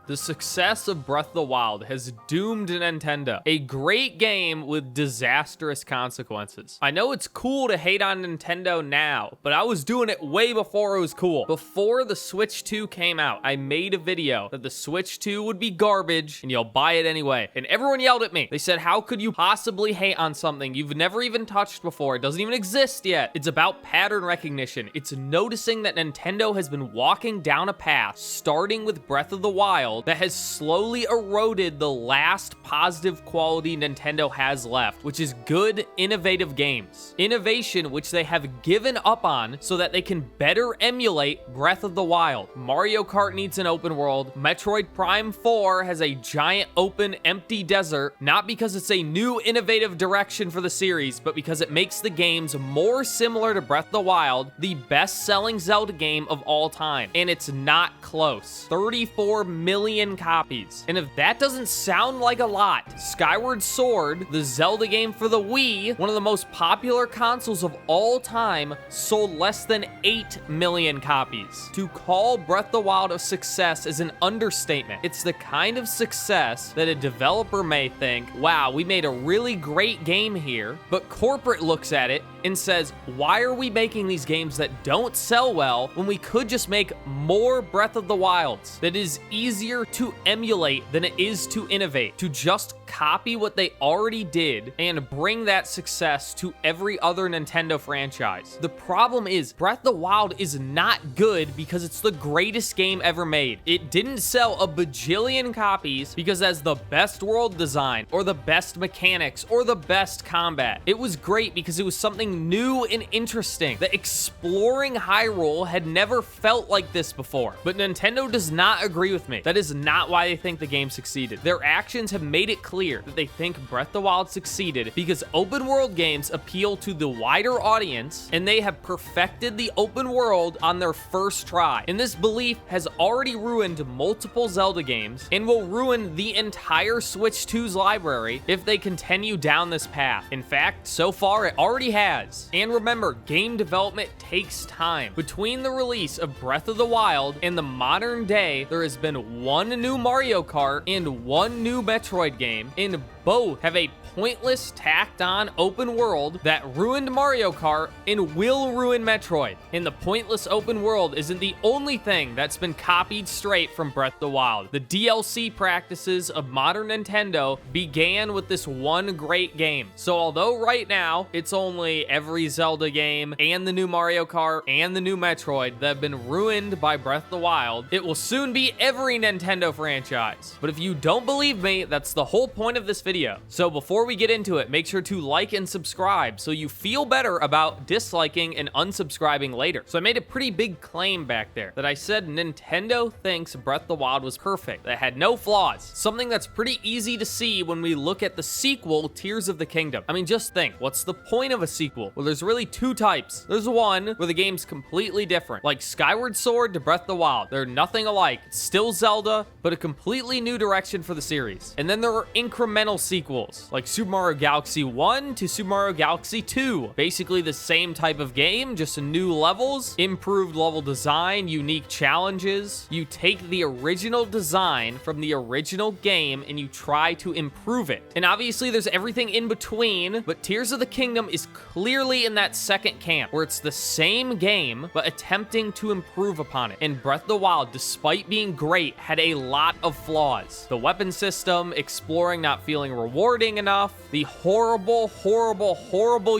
The success of Breath of the Wild has doomed Nintendo. A great game with disastrous consequences. I know it's cool to hate on Nintendo now, but I was doing it way before it was cool. Before the Switch 2 came out, I made a video that the Switch 2 would be garbage and you'll buy it anyway. And everyone yelled at me. They said, how could you possibly hate on something you've never even touched before? It doesn't even exist yet. It's about pattern recognition. It's noticing that Nintendo has been walking down a path, starting with Breath of the Wild, that has slowly eroded the last positive quality Nintendo has left, which is good, innovative games. Innovation which they have given up on so that they can better emulate Breath of the Wild. Mario Kart needs an open world. Metroid Prime 4 has a giant open empty desert, not because it's a new innovative direction for the series, but because it makes the games more similar to Breath of the Wild, the best-selling Zelda game of all time. And it's not close. 34 million copies. And if that doesn't sound like a lot, Skyward Sword, the Zelda game for the Wii, one of the most popular consoles of all time, sold less than 8 million copies. To call Breath of the Wild a success is an understatement. It's the kind of success that a developer may think, wow, we made a really great game here, but corporate looks at it and says, why are we making these games that don't sell well when we could just make more Breath of the Wilds that is easier to emulate than it is to innovate, to just copy what they already did and bring that success to every other Nintendo franchise. The problem is Breath of the Wild is not good because it's the greatest game ever made. It didn't sell a bajillion copies because it has the best world design or the best mechanics or the best combat. It was great because it was something new and interesting. The exploring Hyrule had never felt like this before. But Nintendo does not agree with me. That is not why they think the game succeeded. Their actions have made it clear that they think Breath of the Wild succeeded because open world games appeal to the wider audience and they have perfected the open world on their first try. And this belief has already ruined multiple Zelda games and will ruin the entire Switch 2's library if they continue down this path. In fact, so far it already has. And remember, game development takes time. Between the release of Breath of the Wild and the modern day, there has been one new Mario Kart and one new Metroid game, and both have a pointless, tacked-on open world that ruined Mario Kart and will ruin Metroid. And the pointless open world isn't the only thing that's been copied straight from Breath of the Wild. The DLC practices of modern Nintendo began with this one great game. So although right now it's only every Zelda game and the new Mario Kart and the new Metroid that have been ruined by Breath of the Wild, it will soon be every Nintendo franchise. But if you don't believe me, that's the whole point of this video. So before we get into it, make sure to like and subscribe so you feel better about disliking and unsubscribing later. So I made a pretty big claim back there that I said Nintendo thinks Breath of the Wild was perfect, that it had no flaws. Something that's pretty easy to see when we look at the sequel, Tears of the Kingdom. I mean, just think, what's the point of a sequel? Well, there's really two types. There's one where the game's completely different, like Skyward Sword to Breath of the Wild. They're nothing alike. It's still Zelda, but a completely new direction for the series. And then there are incremental sequels, like Super Mario Galaxy 1 to Super Mario Galaxy 2. Basically the same type of game, just new levels, improved level design, unique challenges. You take the original design from the original game and you try to improve it. And obviously there's everything in between, but Tears of the Kingdom is clearly in that second camp, where it's the same game, but attempting to improve upon it. And Breath of the Wild, despite being great, had a lot of flaws. The weapon system, exploring not feeling rewarding enough, the horrible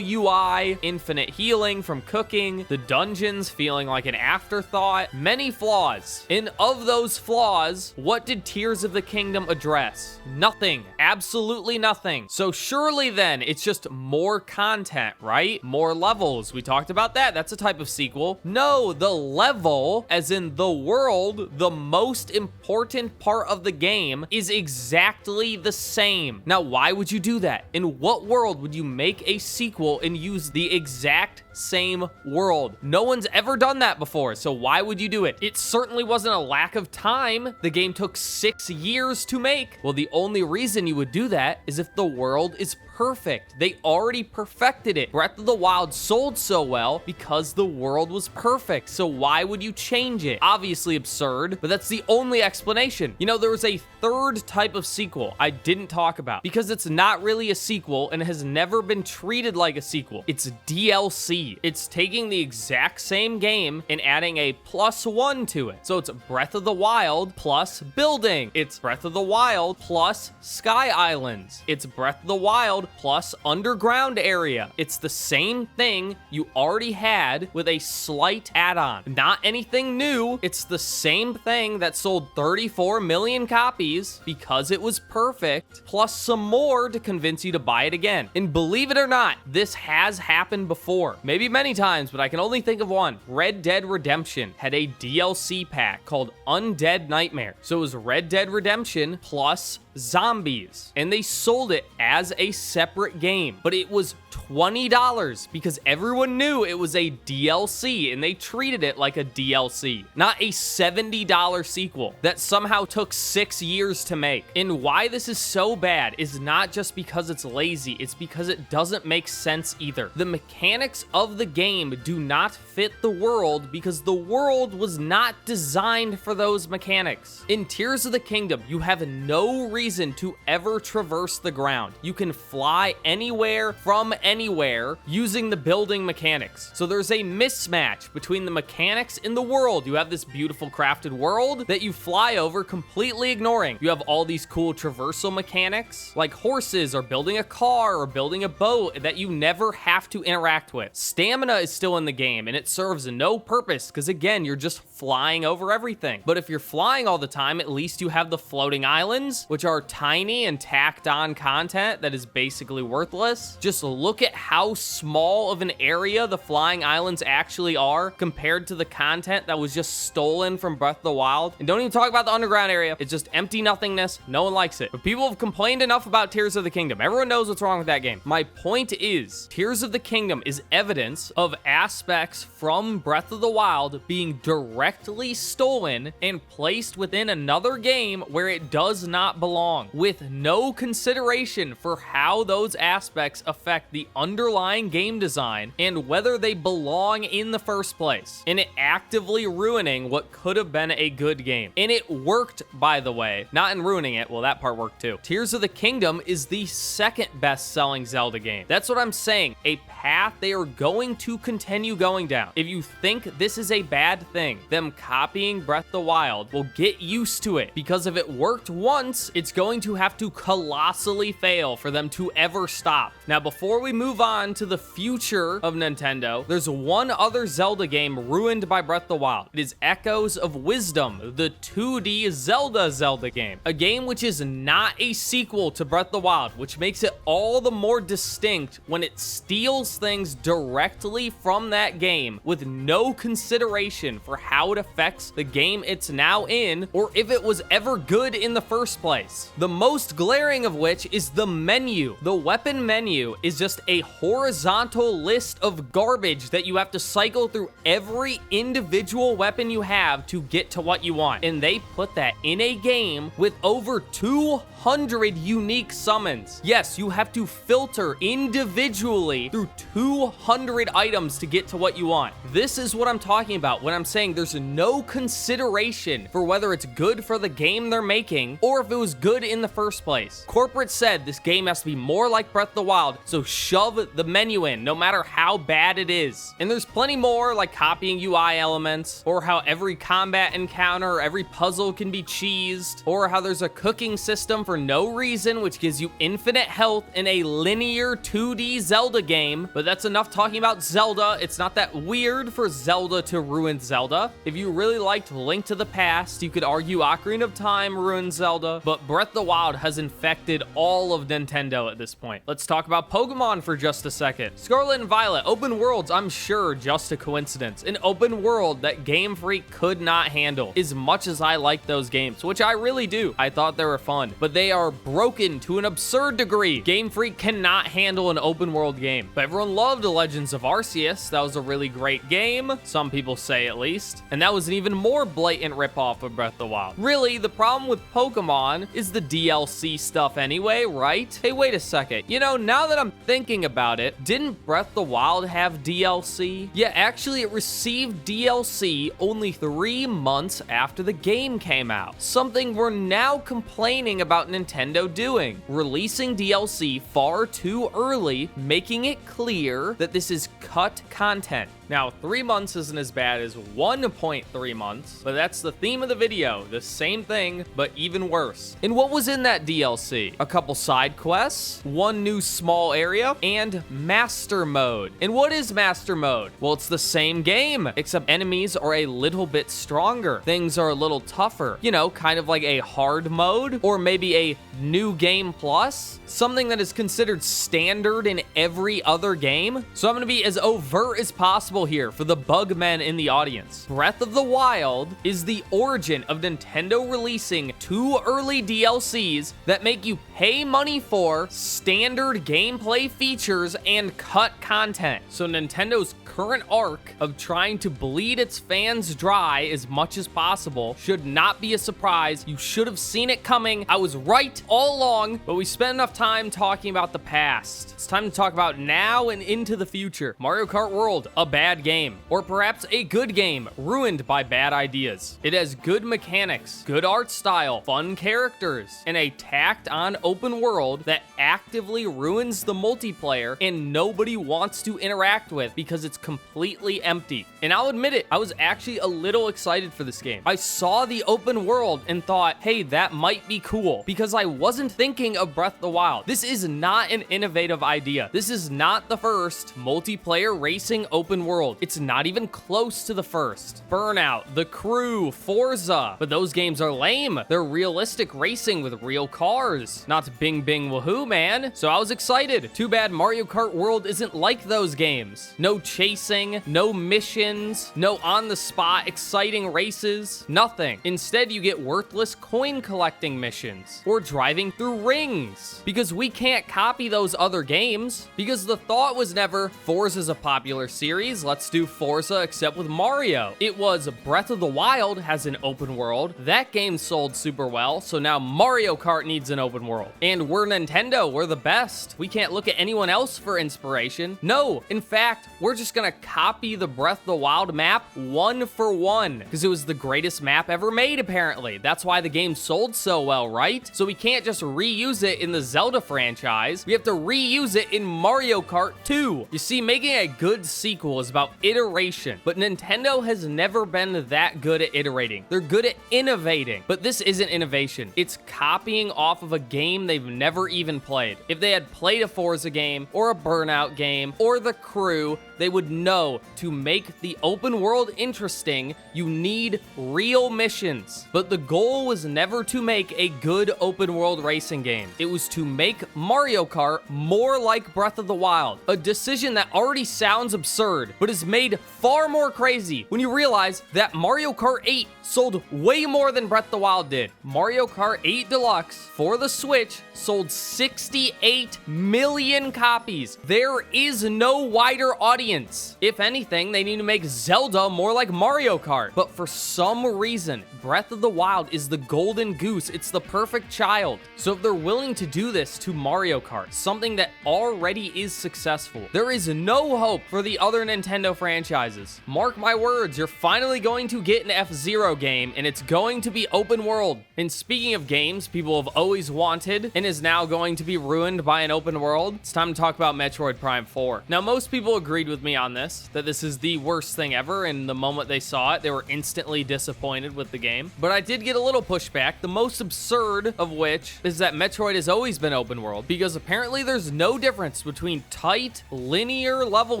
UI, infinite healing from cooking, the dungeons feeling like an afterthought, many flaws. And of those flaws, what did Tears of the Kingdom address? Nothing. Absolutely nothing. So surely then, it's just more content, right? More levels. We talked about that. That's a type of sequel. No, the level, as in the world, the most important part of the game, is exactly the same. Now, why would you do that? In what world would you make a sequel and use the exact same world. No one's ever done that before, so why would you do it? It certainly wasn't a lack of time. The game took 6 years to make. Well, the only reason you would do that is if the world is perfect. They already perfected it. Breath of the Wild sold so well because the world was perfect. So why would you change it? Obviously absurd, but that's the only explanation. You know, there was a third type of sequel I didn't talk about because it's not really a sequel and has never been treated like a sequel. It's DLC. It's taking the exact same game and adding a +1 to it. So it's Breath of the Wild plus building. It's Breath of the Wild plus Sky Islands. It's Breath of the Wild plus underground area. It's the same thing you already had with a slight add-on. Not anything new. It's the same thing that sold 34 million copies because it was perfect, plus some more to convince you to buy it again. And believe it or not, this has happened before. Maybe many times, but I can only think of one. Red Dead Redemption had a DLC pack called Undead Nightmare. So it was Red Dead Redemption plus zombies, and they sold it as a separate game, but it was $20 because everyone knew it was a DLC and they treated it like a DLC, not a $70 sequel that somehow took 6 years to make. And why this is so bad is not just because it's lazy, it's because it doesn't make sense either. The mechanics of the game do not fit the world because the world was not designed for those mechanics. In Tears of the Kingdom, you have no reason to ever traverse the ground. You can fly anywhere from anywhere using the building mechanics. So there's a mismatch between the mechanics in the world. You have this beautiful crafted world that you fly over, completely ignoring. You have all these cool traversal mechanics like horses or building a car or building a boat that you never have to interact with. Stamina is still in the game and it serves no purpose because again, you're just flying over everything. But if you're flying all the time, at least you have the floating islands, which are tiny and tacked on content that is basically worthless. Just look at how small of an area the flying islands actually are compared to the content that was just stolen from Breath of the Wild. And don't even talk about the underground area. It's just empty nothingness. No one likes it. But people have complained enough about Tears of the Kingdom. Everyone knows what's wrong with that game. My point is, Tears of the Kingdom is evidence of aspects from Breath of the Wild being directly stolen and placed within another game where it does not belong, with no consideration for how those aspects affect the underlying game design and whether they belong in the first place, and it actively ruining what could have been a good game. And it worked, by the way, not in ruining it. Well, that part worked too. Tears of the Kingdom is the second best-selling Zelda game. That's what I'm saying. A path they are going to continue going down. If you think this is a bad thing, them copying Breath of the Wild, will get used to it, because if it worked once, it's going to have to colossally fail for them to ever stop. Now, before we move on to the future of Nintendo, there's one other Zelda game ruined by Breath of the Wild. It is Echoes of Wisdom, the 2D Zelda game. A game which is not a sequel to Breath of the Wild, which makes it all the more distinct when it steals things directly from that game with no consideration for how it affects the game it's now in, or if it was ever good in the first place. The most glaring of which is the menu. The weapon menu is just a horizontal list of garbage that you have to cycle through every individual weapon you have to get to what you want. And they put that in a game with over 200 unique summons. Yes, you have to filter individually through 200 items to get to what you want. This is what I'm talking about when I'm saying there's no consideration for whether it's good for the game they're making or if it was good in the first place. Corporate said this game has to be more like Breath of the Wild, so shove the menu in, no matter how bad it is. And there's plenty more, like copying UI elements, or how every combat encounter or every puzzle can be cheesed, or how there's a cooking system for no reason, which gives you infinite health in a linear 2D Zelda game. But that's enough talking about Zelda. It's not that weird for Zelda to ruin Zelda. If you really liked Link to the Past, you could argue Ocarina of Time ruined Zelda, but Breath of the Wild has infected all of Nintendo at this point. Let's talk about Pokemon for just a second. Scarlet and Violet, open worlds, I'm sure just a coincidence. An open world that Game Freak could not handle. As much as I like those games, which I really do, I thought they were fun, but they are broken to an absurd degree. Game Freak cannot handle an open world game. But everyone loved Legends of Arceus. That was a really great game, some people say at least. And that was an even more blatant ripoff of Breath of the Wild. Really, the problem with Pokemon is the DLC stuff anyway, right? Hey, wait a second. You know, now that I'm thinking about it, didn't Breath of the Wild have DLC? Yeah, actually, it received DLC only 3 months after the game came out. Something we're now complaining about Nintendo doing. Releasing DLC far too early, making it clear that this is cut content. Now, 3 months isn't as bad as 1.3 months, but that's the theme of the video. The same thing, but even worse. And what was in that DLC? A couple side quests, one new small area, and Master Mode. And what is Master Mode? Well, it's the same game, except enemies are a little bit stronger. Things are a little tougher. You know, kind of like a hard mode, or maybe a new game plus, something that is considered standard in every other game. So I'm gonna be as overt as possible here for the bug men in the audience. Breath of the Wild is the origin of Nintendo releasing too early DLCs that make you pay money for standard gameplay features and cut content. So Nintendo's current arc of trying to bleed its fans dry as much as possible should not be a surprise. You should have seen it coming. I was right all along, but we spent enough time talking about the past. It's time to talk about now and into the future. Mario Kart World, a bad game, or perhaps a good game ruined by bad ideas. It has good mechanics, good art style, fun characters, and a tacked on open world that actively ruins the multiplayer and nobody wants to interact with because it's completely empty. And I'll admit it, I was actually a little excited for this game. I saw the open world and thought, hey, that might be cool, because I wasn't thinking of Breath of the Wild. This is not an innovative idea. This is not the first multiplayer racing open world. It's not even close to the first. Burnout, The Crew, Forza, but those games are lame. They're realistic racing with real cars, not bing bing woohoo, man. So I was excited. Too bad Mario Kart World isn't like those games. No chasing, no missions, no on-the-spot exciting races, nothing. Instead, you get worthless coin collecting missions or driving through rings, because we can't copy those other games, because the thought was never, Forza's a popular series, let's do Forza except with Mario. It was Breath of the Wild has an open world. That game sold super well, so now Mario Kart needs an open world. And we're Nintendo, we're the best. We can't look at anyone else for inspiration. No, in fact, we're just gonna copy the Breath of the Wild map 1 for 1, because it was the greatest map ever made, apparently. That's why the game sold so well, right? So we can't just reuse it in the Zelda franchise. We have to reuse it in Mario Kart 2. You see, making a good sequel is about iteration, but Nintendo has never been that good at iterating. They're good at innovating, but this isn't innovation. It's copying off of a game they've never even played. If they had played a Forza game or a Burnout game or The Crew, they would know to make the open world interesting, you need real missions. But the goal was never to make a good open world racing game. It was to make Mario Kart more like Breath of the Wild, a decision that already sounds absurd, but is made far more crazy when you realize that Mario Kart 8 sold way more than Breath of the Wild did. Mario Kart 8 Deluxe for the Switch sold 68 million copies. There is no wider audience. If anything, they need to make Zelda more like Mario Kart. But for some reason, Breath of the Wild is the golden goose. It's the perfect child. So if they're willing to do this to Mario Kart, something that already is successful, there is no hope for the other Nintendo franchises. Mark my words, you're finally going to get an F-Zero game, and it's going to be open world. And speaking of games people have always wanted and is now going to be ruined by an open world, it's time to talk about Metroid Prime 4. Now, most people agreed with with me on this, that this is the worst thing ever, and the moment they saw it, they were instantly disappointed with the game. But I did get a little pushback, the most absurd of which is that Metroid has always been open world, because apparently there's no difference between tight, linear level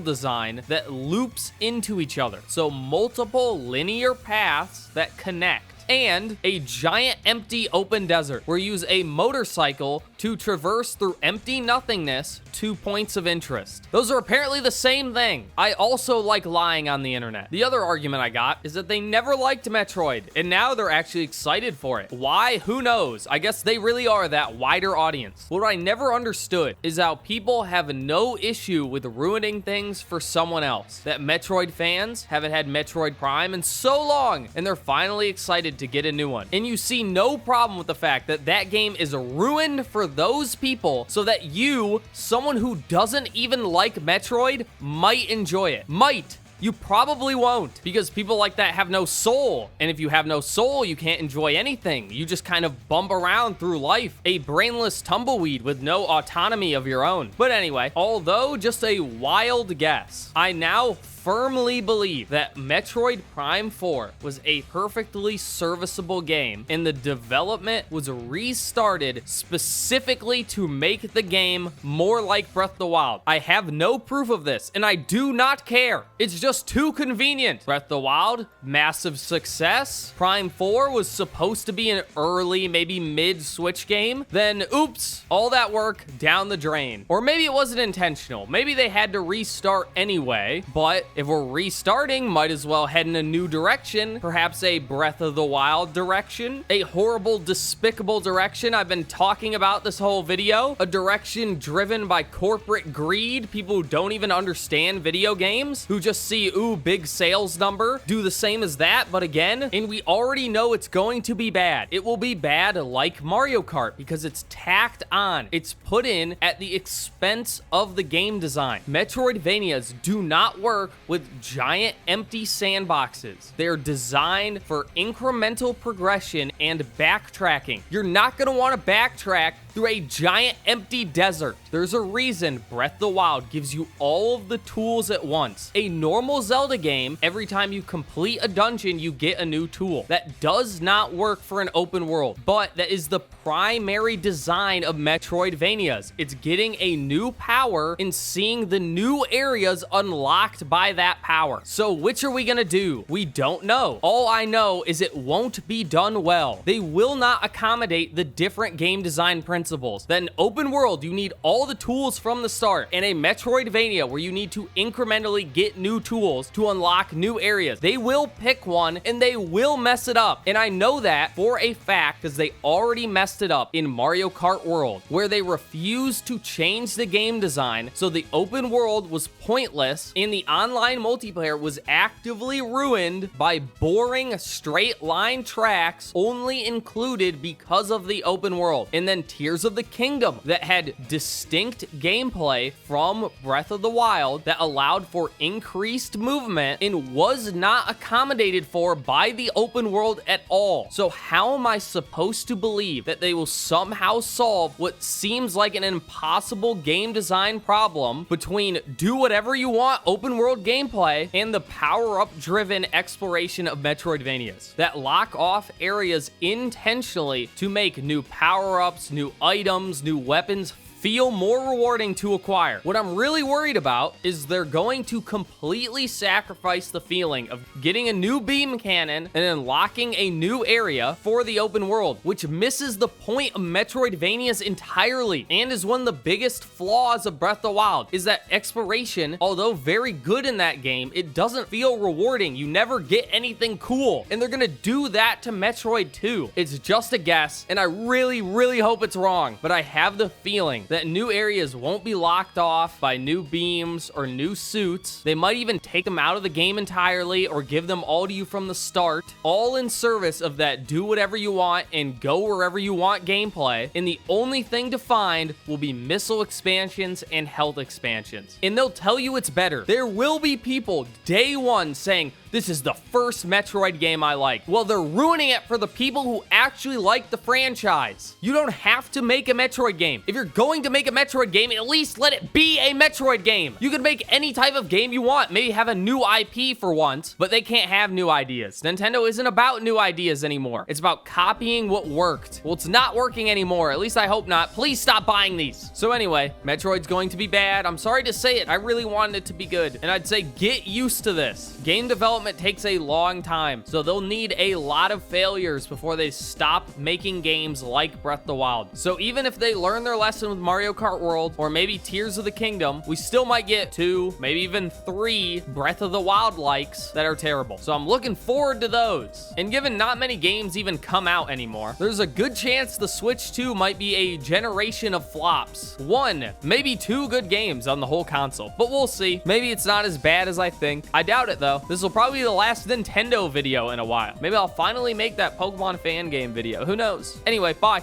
design that loops into each other. So multiple linear paths that connect, and a giant empty open desert where you use a motorcycle to traverse through empty nothingness to points of interest. Those are apparently the same thing. I also like lying on the internet. The other argument I got is that they never liked Metroid, and now they're actually excited for it. Why? Who knows? I guess they really are that wider audience. What I never understood is how people have no issue with ruining things for someone else. That Metroid fans haven't had Metroid Prime in so long, and they're finally excited to get a new one. And you see no problem with the fact that that game is ruined for those people so that you, someone who doesn't even like Metroid, might enjoy it. Might. You probably won't, because people like that have no soul. And if you have no soul, you can't enjoy anything. You just kind of bump around through life, a brainless tumbleweed with no autonomy of your own. But anyway, although just a wild guess, I now firmly believe that Metroid Prime 4 was a perfectly serviceable game, and the development was restarted specifically to make the game more like Breath of the Wild. I have no proof of this, and I do not care. It's just too convenient. Breath of the Wild, massive success. Prime 4 was supposed to be an early, maybe mid-Switch game. Then, oops, all that work down the drain. Or maybe it wasn't intentional. Maybe they had to restart anyway, but if we're restarting, might as well head in a new direction. Perhaps a Breath of the Wild direction. A horrible, despicable direction I've been talking about this whole video. A direction driven by corporate greed. People who don't even understand video games. Who just see, ooh, big sales number. Do the same as that, but again. And we already know it's going to be bad. It will be bad like Mario Kart because it's tacked on. It's put in at the expense of the game design. Metroidvanias do not work with giant empty sandboxes. They're designed for incremental progression and backtracking. You're not going to want to backtrack through a giant empty desert. There's a reason Breath of the Wild gives you all of the tools at once. A normal Zelda game, every time you complete a dungeon, you get a new tool. That does not work for an open world, but that is the primary design of Metroidvanias. It's getting a new power and seeing the new areas unlocked by that power. So which are we gonna do? We don't know. All I know is it won't be done well. They will not accommodate the different game design principles. Then open world, you need all the tools from the start. And a Metroidvania where you need to incrementally get new tools to unlock new areas. They will pick one and they will mess it up. And I know that for a fact because they already messed it up in Mario Kart World, where they refused to change the game design so the open world was pointless and the online multiplayer was actively ruined by boring straight line tracks only included because of the open world. And then Tears of the Kingdom that had distinct gameplay from Breath of the Wild that allowed for increased movement and was not accommodated for by the open world at all. So how am I supposed to believe that they will somehow solve what seems like an impossible game design problem between do whatever you want open world gameplay and the power-up driven exploration of Metroidvanias that lock off areas intentionally to make new power-ups, new items, new weapons feel more rewarding to acquire. What I'm really worried about is they're going to completely sacrifice the feeling of getting a new beam cannon and unlocking a new area for the open world, which misses the point of Metroidvanias entirely and is one of the biggest flaws of Breath of the Wild, is that exploration, although very good in that game, it doesn't feel rewarding. You never get anything cool, and they're gonna do that to Metroid too. It's just a guess, and I really, really hope it's wrong, but I have the feeling that new areas won't be locked off by new beams or new suits. They might even take them out of the game entirely or give them all to you from the start, all in service of that do whatever you want and go wherever you want gameplay. And the only thing to find will be missile expansions and health expansions. And they'll tell you it's better. There will be people day one saying, this is the first Metroid game I like. Well, they're ruining it for the people who actually like the franchise. You don't have to make a Metroid game. If you're going going to make a Metroid game, at least let it be a Metroid game. You can make any type of game you want. Maybe have a new IP for once, but they can't have new ideas. Nintendo isn't about new ideas anymore. It's about copying what worked. Well, it's not working anymore. At least I hope not. Please stop buying these. So anyway, Metroid's going to be bad. I'm sorry to say it. I really wanted it to be good. And I'd say get used to this. Game development takes a long time, so they'll need a lot of failures before they stop making games like Breath of the Wild. So even if they learn their lesson with Mario Kart World or maybe Tears of the Kingdom, we still might get 2, maybe even 3 Breath of the Wild likes that are terrible. So I'm looking forward to those. And given not many games even come out anymore, there's a good chance the Switch 2 might be a generation of flops. 1, maybe 2 good games on the whole console, but we'll see. Maybe it's not as bad as I think. I doubt it though. This will probably be the last Nintendo video in a while. Maybe I'll finally make that Pokemon fan game video. Who knows? Anyway, bye.